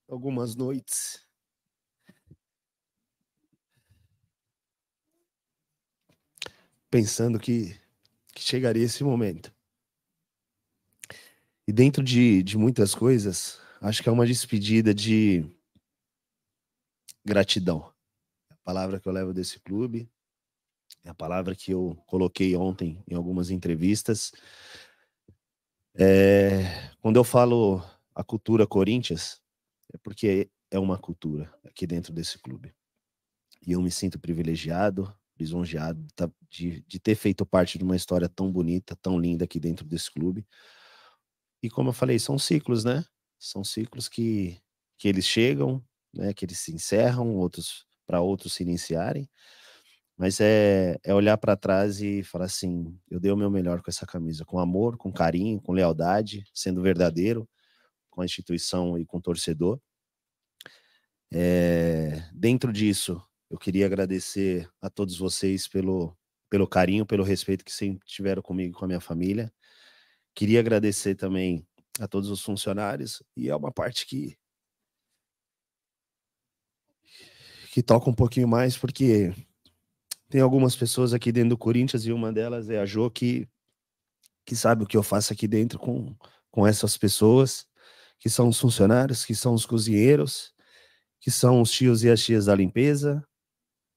algumas noites pensando que chegaria esse momento. E dentro de muitas coisas, acho que é uma despedida de gratidão. A palavra que eu levo desse clube, é a palavra que eu coloquei ontem em algumas entrevistas. Quando eu falo a cultura Corinthians, é porque é uma cultura aqui dentro desse clube. E eu me sinto privilegiado, lisonjeado de ter feito parte de uma história tão bonita, tão linda aqui dentro desse clube. E como eu falei, são ciclos, né? São ciclos que eles chegam, né? Que eles se encerram, outros para outros se iniciarem. Mas é olhar para trás e falar assim, eu dei o meu melhor com essa camisa, com amor, com carinho, com lealdade, sendo verdadeiro com a instituição e com o torcedor. Dentro disso, eu queria agradecer a todos vocês pelo carinho, pelo respeito que sempre tiveram comigo e com a minha família. Queria agradecer também a todos os funcionários, e é uma parte que toca um pouquinho mais, porque tem algumas pessoas aqui dentro do Corinthians, e uma delas é a Jo, que sabe o que eu faço aqui dentro com essas pessoas, que são os funcionários, que são os cozinheiros, que são os tios e as tias da limpeza,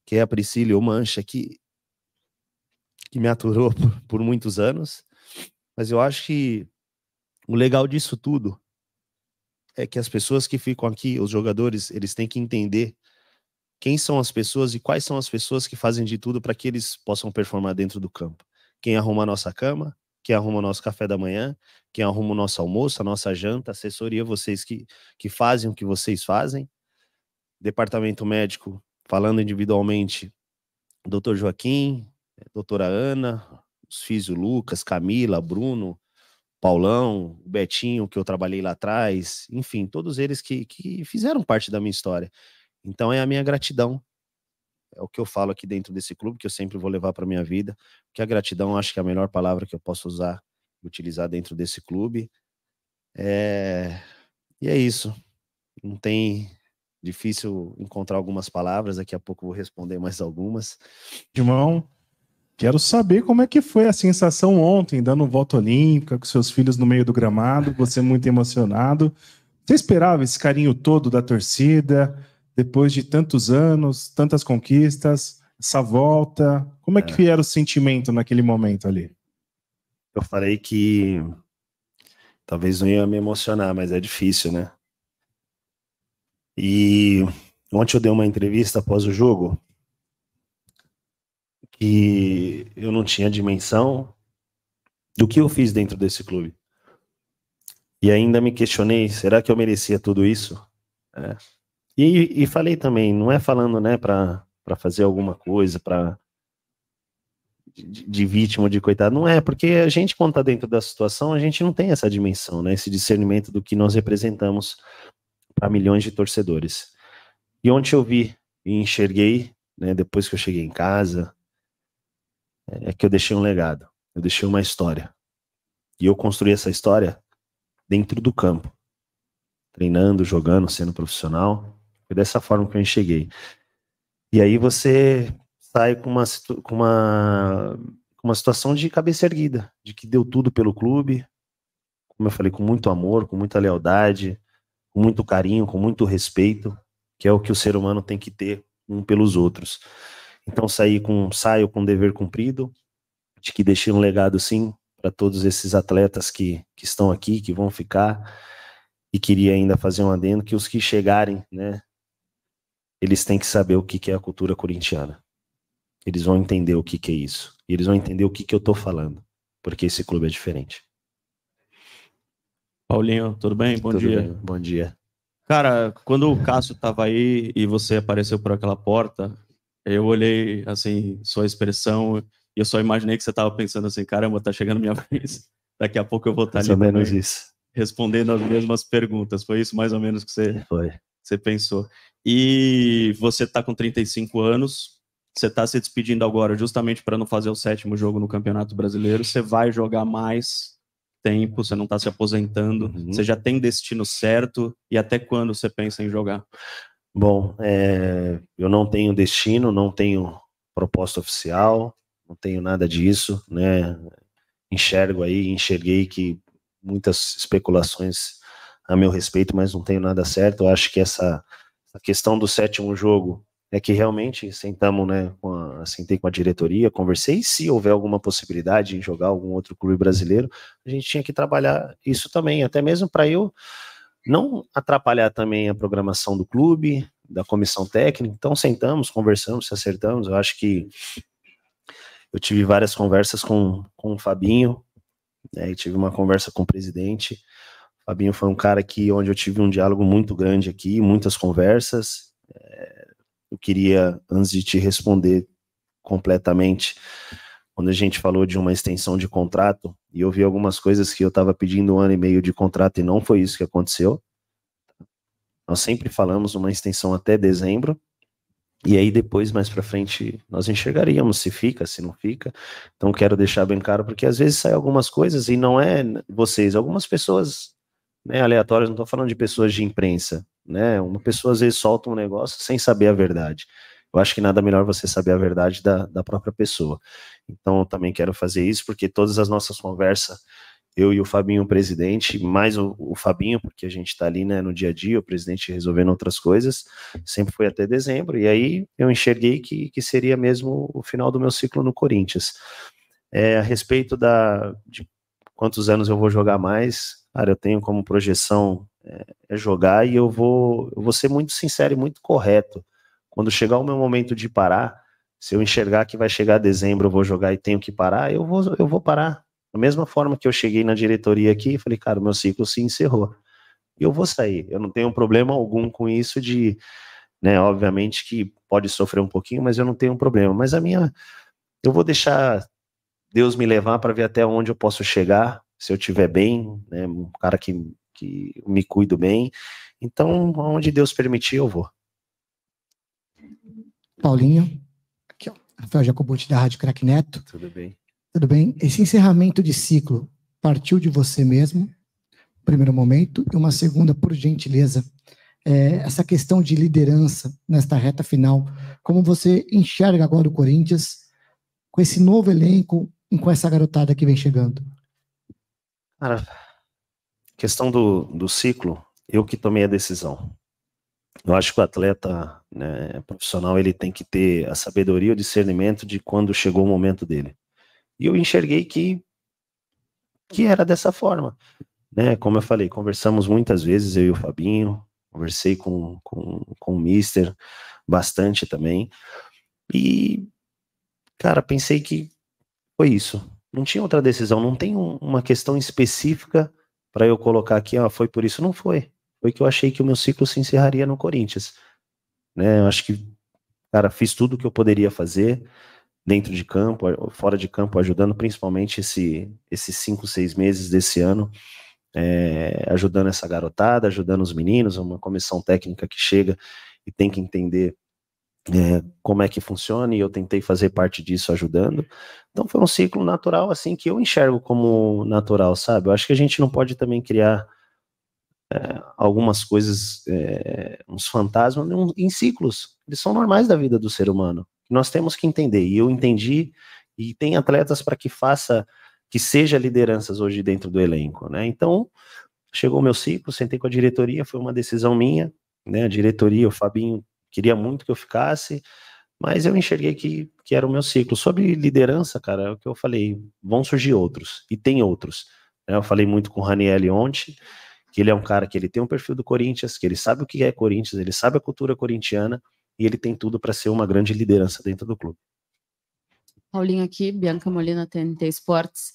que é a Priscila o Mancha, que me aturou por muitos anos. Mas eu acho que o legal disso tudo é que as pessoas que ficam aqui, os jogadores, eles têm que entender quem são as pessoas e quais são as pessoas que fazem de tudo para que eles possam performar dentro do campo. Quem arruma a nossa cama, quem arruma o nosso café da manhã, quem arruma o nosso almoço, a nossa janta, assessoria, vocês que fazem o que vocês fazem. Departamento médico, falando individualmente, Dr. Joaquim, doutora Ana, os físio Lucas, Camila, Bruno, Paulão, o Betinho, que eu trabalhei lá atrás, enfim, todos eles que fizeram parte da minha história. Então é a minha gratidão, é o que eu falo aqui dentro desse clube, que eu sempre vou levar para minha vida, porque a gratidão acho que é a melhor palavra que eu posso usar e utilizar dentro desse clube. E é isso, não tem difícil encontrar algumas palavras, daqui a pouco eu vou responder mais algumas. Irmão, quero saber como é que foi a sensação ontem, dando volta olímpica, com seus filhos no meio do gramado, você muito emocionado. Você esperava esse carinho todo da torcida, depois de tantos anos, tantas conquistas, essa volta? Como é que era o sentimento naquele momento ali? Eu falei que talvez não ia me emocionar, mas é difícil, né? E ontem eu dei uma entrevista após o jogo que eu não tinha dimensão do que eu fiz dentro desse clube. E ainda me questionei, será que eu merecia tudo isso? E falei também, não é falando, né, para fazer alguma coisa, de vítima, de coitado, não é, porque a gente, quando tá dentro da situação, a gente não tem essa dimensão, né, esse discernimento do que nós representamos para milhões de torcedores. E ontem eu vi e enxerguei, né, depois que eu cheguei em casa, é que eu deixei um legado, eu deixei uma história. E eu construí essa história dentro do campo, treinando, jogando, sendo profissional. Foi dessa forma que eu enxerguei. E aí você sai com uma situação de cabeça erguida, de que deu tudo pelo clube, como eu falei, com muito amor, com muita lealdade, com muito carinho, com muito respeito, que é o que o ser humano tem que ter um pelos outros. Então saio com dever cumprido, de que deixei um legado sim para todos esses atletas que estão aqui, que vão ficar, e queria ainda fazer um adendo, que os que chegarem, né, eles têm que saber o que é a cultura corintiana. Eles vão entender o que é isso. E eles vão entender o que eu tô falando, porque esse clube é diferente. Paulinho, tudo bem? Bom dia. Bem, bom dia. Cara, quando o Cássio tava aí e você apareceu por aquela porta, eu olhei, assim, sua expressão, e eu só imaginei que você tava pensando assim, caramba, tá chegando minha vez, daqui a pouco eu vou estar ali mais ou menos isso, respondendo as mesmas perguntas. Foi isso mais ou menos que você pensou. E você tá com 35 anos, você tá se despedindo agora justamente para não fazer o 7º jogo no Campeonato Brasileiro, você vai jogar mais tempo, você não está se aposentando, você já tem destino certo, e até quando você pensa em jogar? Bom, eu não tenho destino, não tenho proposta oficial, não tenho nada disso, né? Enxerguei que muitas especulações a meu respeito, mas não tenho nada certo. Eu acho que essa questão do 7º jogo é que realmente sentamos, né, sentei com a diretoria, conversei, e se houver alguma possibilidade em jogar algum outro clube brasileiro, a gente tinha que trabalhar isso também, até mesmo para eu não atrapalhar também a programação do clube, da comissão técnica. Então sentamos, conversamos, se acertamos. Eu acho que eu tive várias conversas com o Fabinho, né, e tive uma conversa com o presidente. O Fabinho foi um cara onde eu tive um diálogo muito grande aqui, muitas conversas. Eu queria, antes de te responder completamente, quando a gente falou de uma extensão de contrato, e eu vi algumas coisas que eu estava pedindo 1 ano e meio de contrato e não foi isso que aconteceu. Nós sempre falamos uma extensão até dezembro, e aí depois, mais para frente, nós enxergaríamos se fica, se não fica. Então quero deixar bem claro, porque às vezes saem algumas coisas e não é vocês, algumas pessoas, né, aleatórias, não estou falando de pessoas de imprensa, né? Uma pessoa às vezes solta um negócio sem saber a verdade. Eu acho que nada melhor você saber a verdade da própria pessoa. Então eu também quero fazer isso, porque todas as nossas conversas, eu e o Fabinho, o presidente, mais o Fabinho, porque a gente está ali, né, no dia a dia, o presidente resolvendo outras coisas, sempre foi até dezembro, e aí eu enxerguei que seria mesmo o final do meu ciclo no Corinthians. A respeito de quantos anos eu vou jogar mais, cara, eu tenho como projeção jogar, e eu vou ser muito sincero e muito correto. Quando chegar o meu momento de parar, se eu enxergar que vai chegar dezembro, eu vou jogar e tenho que parar, eu vou parar. Da mesma forma que eu cheguei na diretoria aqui, falei, cara, o meu ciclo se encerrou. E eu vou sair. Eu não tenho problema algum com isso né, obviamente que pode sofrer um pouquinho, mas eu não tenho problema. Mas eu vou deixar Deus me levar para ver até onde eu posso chegar, se eu estiver bem, né, um cara que me cuido bem. Então, onde Deus permitir, eu vou. Paulinho, aqui, ó. Rafael Jacobucci, da Rádio Crack Neto. Tudo bem. Tudo bem? Esse encerramento de ciclo partiu de você mesmo, primeiro momento, e uma segunda, por gentileza, essa questão de liderança nesta reta final, como você enxerga agora o Corinthians com esse novo elenco e com essa garotada que vem chegando? Cara, questão do ciclo, eu que tomei a decisão. Eu acho que o atleta, né, profissional, ele tem que ter a sabedoria, o discernimento de quando chegou o momento dele. E eu enxerguei que era dessa forma, né? Como eu falei, conversamos muitas vezes, eu e o Fabinho, conversei com o Mister bastante também. E, cara, pensei que foi isso. Não tinha outra decisão, não tem uma questão específica para eu colocar aqui, foi por isso. Não foi. Foi que eu achei que o meu ciclo se encerraria no Corinthians, né? Eu acho que, cara, fiz tudo o que eu poderia fazer dentro de campo, fora de campo, ajudando principalmente esses 5, 6 meses desse ano, ajudando essa garotada, ajudando os meninos, uma comissão técnica que chega e tem que entender como é que funciona, e eu tentei fazer parte disso ajudando. Então foi um ciclo natural, assim, que eu enxergo como natural, sabe? Eu acho que a gente não pode também criar algumas coisas, uns fantasmas em ciclos. Eles são normais da vida do ser humano. Nós temos que entender, e eu entendi, e tem atletas para que seja lideranças hoje dentro do elenco, né? Então, chegou o meu ciclo, sentei com a diretoria, foi uma decisão minha, né? A diretoria, o Fabinho, queria muito que eu ficasse, mas eu enxerguei que era o meu ciclo. Sobre liderança, cara, é o que eu falei, vão surgir outros, e tem outros, né? Eu falei muito com o Raniel ontem, que ele é um cara que ele tem um perfil do Corinthians, que ele sabe o que é Corinthians, ele sabe a cultura corintiana, e ele tem tudo para ser uma grande liderança dentro do clube. Paulinho aqui, Bianca Molina, TNT Esportes.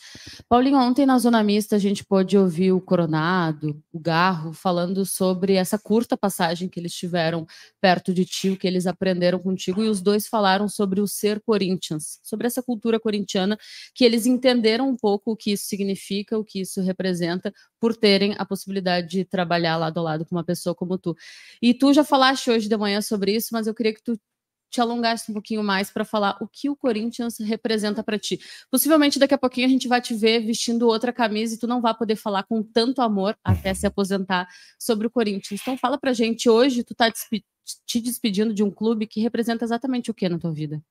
Paulinho, ontem na Zona Mista a gente pôde ouvir o Coronado, o Garro, falando sobre essa curta passagem que eles tiveram perto de ti, o que eles aprenderam contigo, e os dois falaram sobre o ser Corinthians, sobre essa cultura corintiana, que eles entenderam um pouco o que isso significa, o que isso representa, por terem a possibilidade de trabalhar lado a lado com uma pessoa como tu. E tu já falaste hoje de manhã sobre isso, mas eu queria que tu te alongasse um pouquinho mais para falar o que o Corinthians representa para ti. Possivelmente daqui a pouquinho a gente vai te ver vestindo outra camisa e tu não vai poder falar com tanto amor até se aposentar sobre o Corinthians. Então fala pra gente hoje, tu tá te despedindo de um clube que representa exatamente o que na tua vida?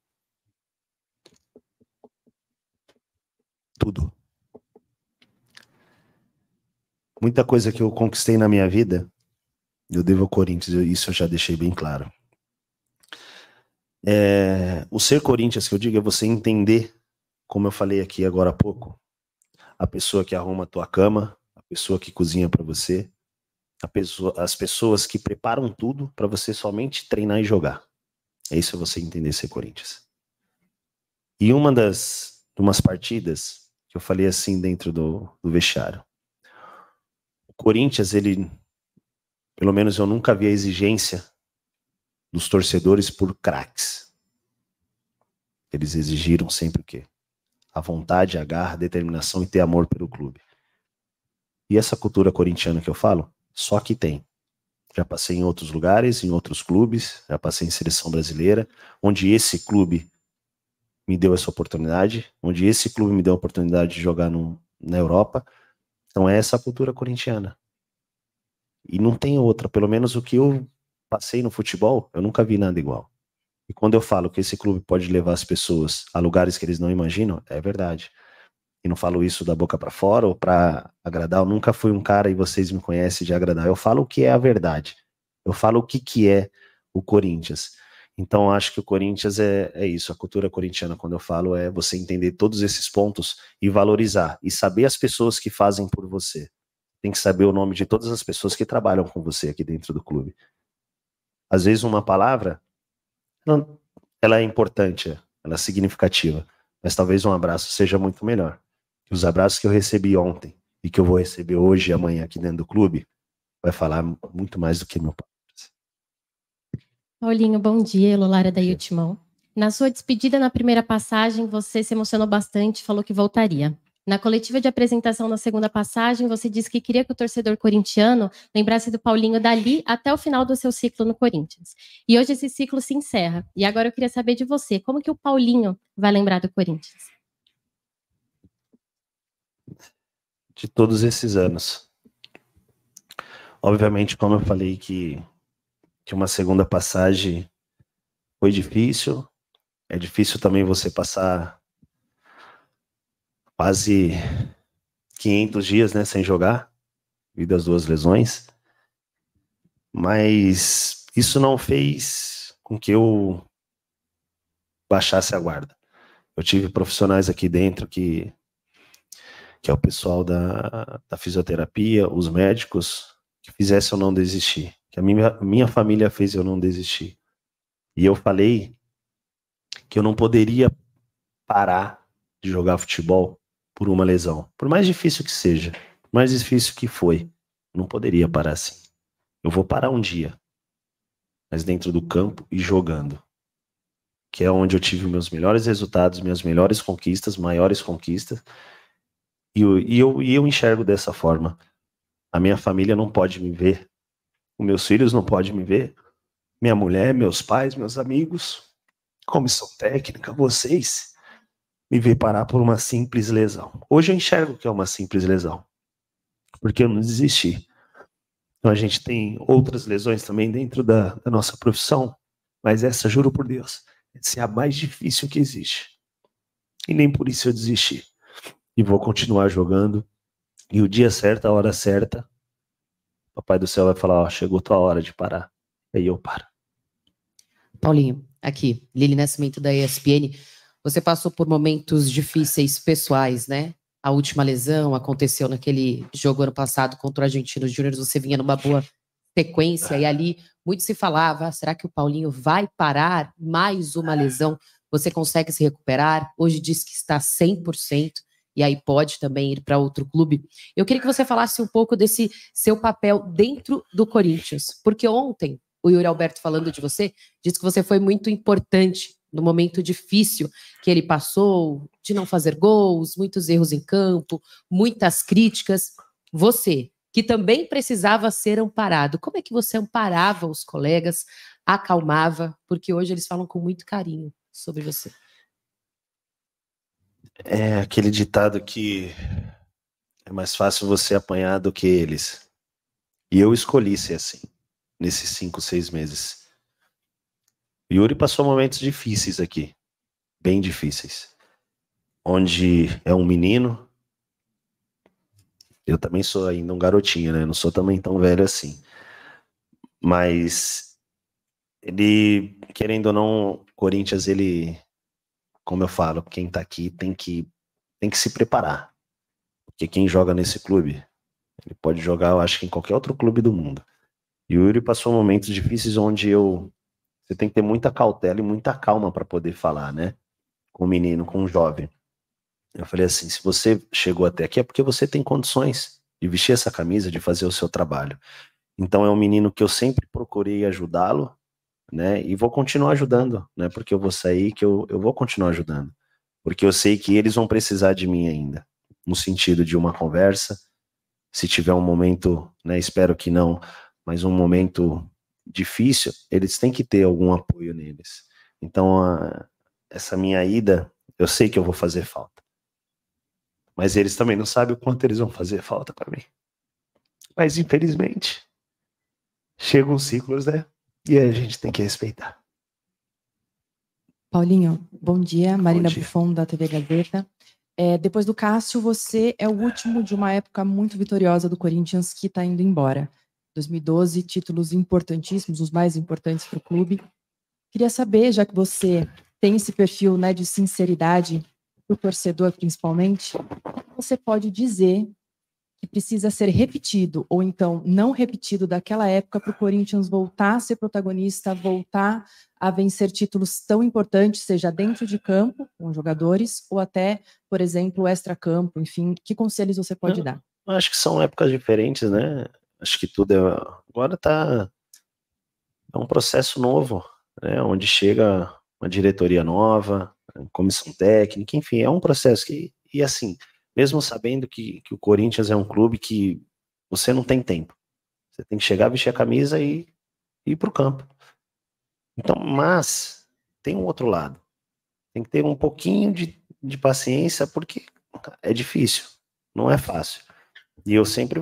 Tudo. Muita coisa que eu conquistei na minha vida, eu devo ao Corinthians, isso eu já deixei bem claro. O ser Corinthians, que eu digo, é você entender, como eu falei aqui agora há pouco, a pessoa que arruma a tua cama, a pessoa que cozinha para você, as pessoas que preparam tudo para você somente treinar e jogar. É isso, você entender ser Corinthians. E umas partidas que eu falei assim dentro do vestiário. O Corinthians, ele, pelo menos eu nunca vi a exigência dos torcedores por craques. Eles exigiram sempre o quê? A vontade, a garra, a determinação e ter amor pelo clube. E essa cultura corintiana que eu falo, só que tem. Já passei em outros lugares, em outros clubes, já passei em seleção brasileira, onde esse clube me deu essa oportunidade, onde esse clube me deu a oportunidade de jogar na Europa. Então é essa cultura corintiana. E não tem outra, pelo menos o que eu passei no futebol, eu nunca vi nada igual. E quando eu falo que esse clube pode levar as pessoas a lugares que eles não imaginam, é verdade. E não falo isso da boca para fora ou para agradar, eu nunca fui um cara, e vocês me conhecem, de agradar. Eu falo o que é a verdade. Eu falo o que é o Corinthians. Então acho que o Corinthians é isso, a cultura corintiana, quando eu falo, é você entender todos esses pontos e valorizar, e saber as pessoas que fazem por você. Tem que saber o nome de todas as pessoas que trabalham com você aqui dentro do clube. Às vezes uma palavra, ela é importante, ela é significativa, mas talvez um abraço seja muito melhor. Os abraços que eu recebi ontem e que eu vou receber hoje e amanhã aqui dentro do clube, vai falar muito mais do que meu pai. Paulinho, bom dia. Lolara da Timão. Na sua despedida na primeira passagem, você se emocionou bastante e falou que voltaria. Na coletiva de apresentação na segunda passagem, você disse que queria que o torcedor corintiano lembrasse do Paulinho dali até o final do seu ciclo no Corinthians. E hoje esse ciclo se encerra. E agora eu queria saber de você, como que o Paulinho vai lembrar do Corinthians? De todos esses anos. Obviamente, como eu falei que uma segunda passagem foi difícil, é difícil também você passar quase 500 dias, né, sem jogar, devido às 2 lesões, mas isso não fez com que eu baixasse a guarda. Eu tive profissionais aqui dentro que é o pessoal da fisioterapia, os médicos, que fizessem eu não desistir, que a minha família fez eu não desistir. E eu falei que eu não poderia parar de jogar futebol por uma lesão. Por mais difícil que seja, por mais difícil que foi, eu não poderia parar assim. Eu vou parar um dia, mas dentro do campo e jogando. Que é onde eu tive meus melhores resultados, minhas melhores conquistas, maiores conquistas. E eu enxergo dessa forma. A minha família não pode me ver, os meus filhos não podem me ver, minha mulher, meus pais, meus amigos, comissão técnica, vocês, me ver parar por uma simples lesão. Hoje eu enxergo que é uma simples lesão, porque eu não desisti. Então a gente tem outras lesões também dentro da nossa profissão, mas essa, juro por Deus, essa é a mais difícil que existe. E nem por isso eu desisti. E vou continuar jogando. E o dia certo, a hora certa, o Papai do Céu vai falar, ó, chegou tua hora de parar. Aí eu paro. Paulinho, aqui, Lili Nascimento da ESPN. Você passou por momentos difíceis pessoais, né? A última lesão aconteceu naquele jogo ano passado contra o Argentinos Júnior. Você vinha numa boa sequência e ali muito se falava, será que o Paulinho vai parar mais uma lesão? Você consegue se recuperar? Hoje diz que está 100%. E aí pode também ir para outro clube. Eu queria que você falasse um pouco desse seu papel dentro do Corinthians, porque ontem o Yuri Alberto, falando de você, disse que você foi muito importante no momento difícil que ele passou, de não fazer gols, muitos erros em campo, muitas críticas. Você, que também precisava ser amparado, como é que você amparava os colegas acalmava? Porque hoje eles falam com muito carinho sobre você. É aquele ditado que é mais fácil você apanhar do que eles. E eu escolhi ser assim, nesses 5, 6 meses. Yuri passou momentos difíceis aqui, bem difíceis. Onde é um menino, eu também sou ainda um garotinho, né? Não sou também tão velho assim. Mas ele, querendo ou não, Corinthians, ele, como eu falo, quem tá aqui tem que se preparar. Porque quem joga nesse clube, ele pode jogar, eu acho que em qualquer outro clube do mundo. E o Yuri passou momentos difíceis onde você tem que ter muita cautela e muita calma para poder falar, né? Com o menino, com o jovem. Eu falei assim, se você chegou até aqui é porque você tem condições de vestir essa camisa, de fazer o seu trabalho. Então é um menino que eu sempre procurei ajudá-lo, né? E vou continuar ajudando, né? Porque eu vou sair, que eu vou continuar ajudando. Porque eu sei que eles vão precisar de mim ainda. No sentido de uma conversa, se tiver um momento, né? Espero que não, mas um momento difícil, eles têm que ter algum apoio neles. Então, essa minha ida, eu sei que eu vou fazer falta. Mas eles também não sabem o quanto eles vão fazer falta para mim. Mas, infelizmente, chegam ciclos, né? E a gente tem que respeitar. Paulinho, bom dia. Marina dia. Buffon, da TV Gazeta. Depois do Cássio, você é o último de uma época muito vitoriosa do Corinthians que está indo embora. 2012, títulos importantíssimos, os mais importantes para o clube. Queria saber, já que você tem esse perfil, né, de sinceridade para o torcedor, principalmente, o que você pode dizer que precisa ser repetido, ou então não repetido daquela época para o Corinthians voltar a ser protagonista, voltar a vencer títulos tão importantes, seja dentro de campo, com jogadores, ou até, por exemplo, extra-campo, enfim, que conselhos você pode dar? Eu acho que são épocas diferentes, né? Acho que tudo agora é um processo novo, né? Onde chega uma diretoria nova, comissão técnica, enfim, é um processo e assim, mesmo sabendo que o Corinthians é um clube que você não tem tempo. Você tem que chegar, vestir a camisa e ir para o campo. Então, mas tem um outro lado. Tem que ter um pouquinho de paciência, porque é difícil, não é fácil. E eu sempre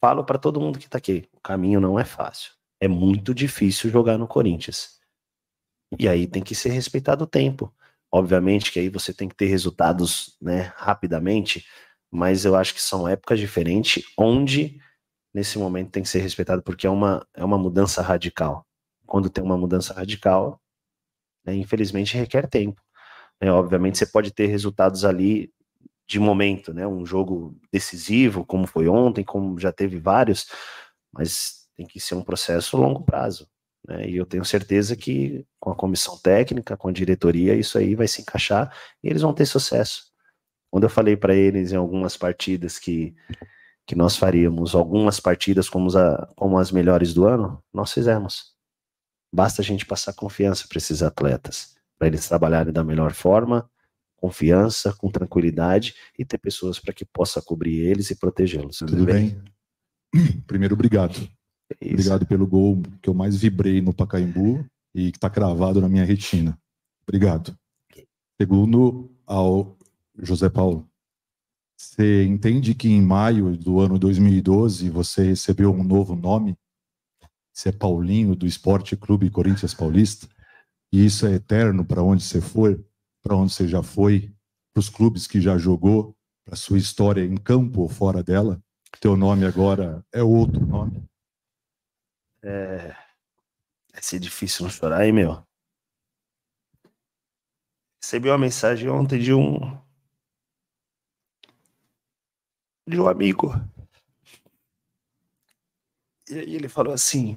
falo para todo mundo que está aqui, o caminho não é fácil. É muito difícil jogar no Corinthians. E aí tem que ser respeitado o tempo. Obviamente que aí você tem que ter resultados, né, rapidamente, mas eu acho que são épocas diferentes, onde nesse momento tem que ser respeitado, porque é uma mudança radical. Quando tem uma mudança radical, né, infelizmente requer tempo. Obviamente você pode ter resultados ali de momento, né, um jogo decisivo, como foi ontem, como já teve vários, mas tem que ser um processo a longo prazo. E eu tenho certeza que com a comissão técnica, com a diretoria, isso aí vai se encaixar e eles vão ter sucesso. Quando eu falei para eles em algumas partidas que nós faríamos algumas partidas como as melhores do ano, nós fizemos. Basta a gente passar confiança para esses atletas, para eles trabalharem da melhor forma, confiança, com tranquilidade e ter pessoas para que possa cobrir eles e protegê-los. Tudo bem? Primeiro, obrigado. Obrigado pelo gol que eu mais vibrei no Pacaembu e que está cravado na minha retina. Obrigado. Segundo, ao José Paulo, você entende que em maio do ano 2012 você recebeu um novo nome? Você é Paulinho do Esporte Clube Corinthians Paulista? E isso é eterno para onde você for, para onde você já foi, para os clubes que já jogou, para sua história em campo ou fora dela? Teu nome agora é outro nome? Vai ser difícil não chorar, hein, meu? Recebi uma mensagem ontem de um amigo. E aí ele falou assim: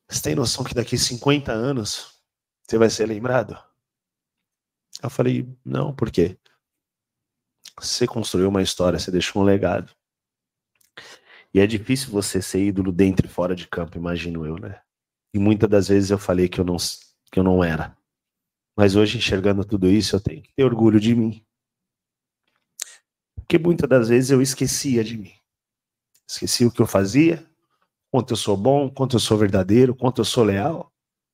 você tem noção que daqui 50 anos você vai ser lembrado? Eu falei, não, por quê? Você construiu uma história, você deixou um legado. E é difícil você ser ídolo dentro e fora de campo, imagino eu, né? E muitas das vezes eu falei que eu não era. Mas hoje, enxergando tudo isso, eu tenho que ter orgulho de mim. Porque muitas das vezes eu esquecia de mim. Esqueci o que eu fazia, quanto eu sou bom, quanto eu sou verdadeiro, quanto eu sou leal.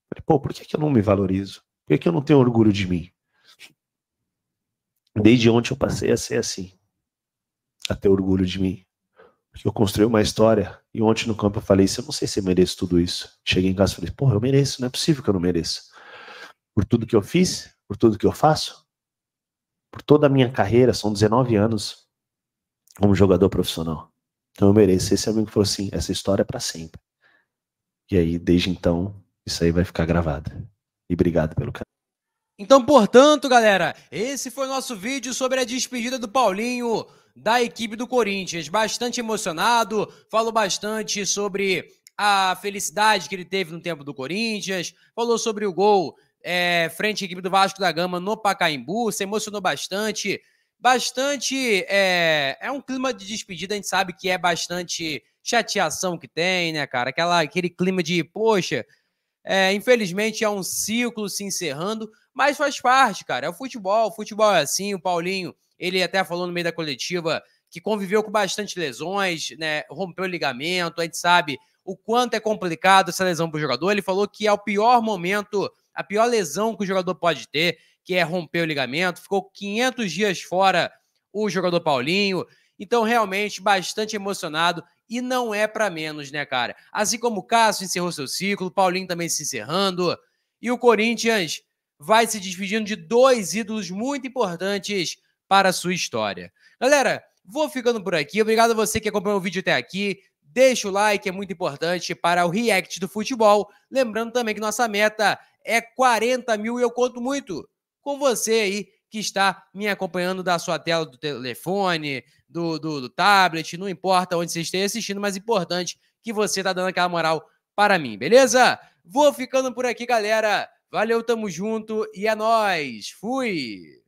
Falei, pô, por que eu não me valorizo? Por que eu não tenho orgulho de mim? Desde ontem eu passei a ser assim, a ter orgulho de mim. Porque eu construí uma história e ontem no campo eu falei, eu não sei se eu mereço tudo isso. Cheguei em casa e falei, pô, eu mereço, não é possível que eu não mereça. Por tudo que eu fiz, por tudo que eu faço, por toda a minha carreira, são 19 anos como jogador profissional. Então eu mereço. Esse amigo falou assim, essa história é pra sempre. E aí, desde então, isso aí vai ficar gravado. E obrigado pelo carinho. Então, portanto, galera, esse foi o nosso vídeo sobre a despedida do Paulinho da equipe do Corinthians. Bastante emocionado, falou bastante sobre a felicidade que ele teve no tempo do Corinthians, falou sobre o gol frente à equipe do Vasco da Gama no Pacaembu, se emocionou bastante. É um clima de despedida, a gente sabe que é bastante chateação que tem, né, cara? Aquele clima de, poxa, infelizmente é um ciclo se encerrando, mas faz parte, cara, é o futebol é assim. O Paulinho, ele até falou no meio da coletiva que conviveu com bastante lesões, né, rompeu o ligamento, a gente sabe o quanto é complicado essa lesão para o jogador. Ele falou que é o pior momento, a pior lesão que o jogador pode ter, que é romper o ligamento. Ficou 500 dias fora o jogador Paulinho, então realmente bastante emocionado. E não é para menos, né, cara? Assim como o Cássio encerrou seu ciclo, o Paulinho também se encerrando, e o Corinthians vai se despedindo de 2 ídolos muito importantes para a sua história. Galera, vou ficando por aqui. Obrigado a você que acompanhou o vídeo até aqui. Deixa o like, é muito importante para o react do futebol. Lembrando também que nossa meta é 40 mil e eu conto muito com você aí que está me acompanhando da sua tela do telefone, do tablet, não importa onde você esteja assistindo, mas importante que você tá dando aquela moral para mim, beleza? Vou ficando por aqui, galera. Valeu, tamo junto e é nóis. Fui!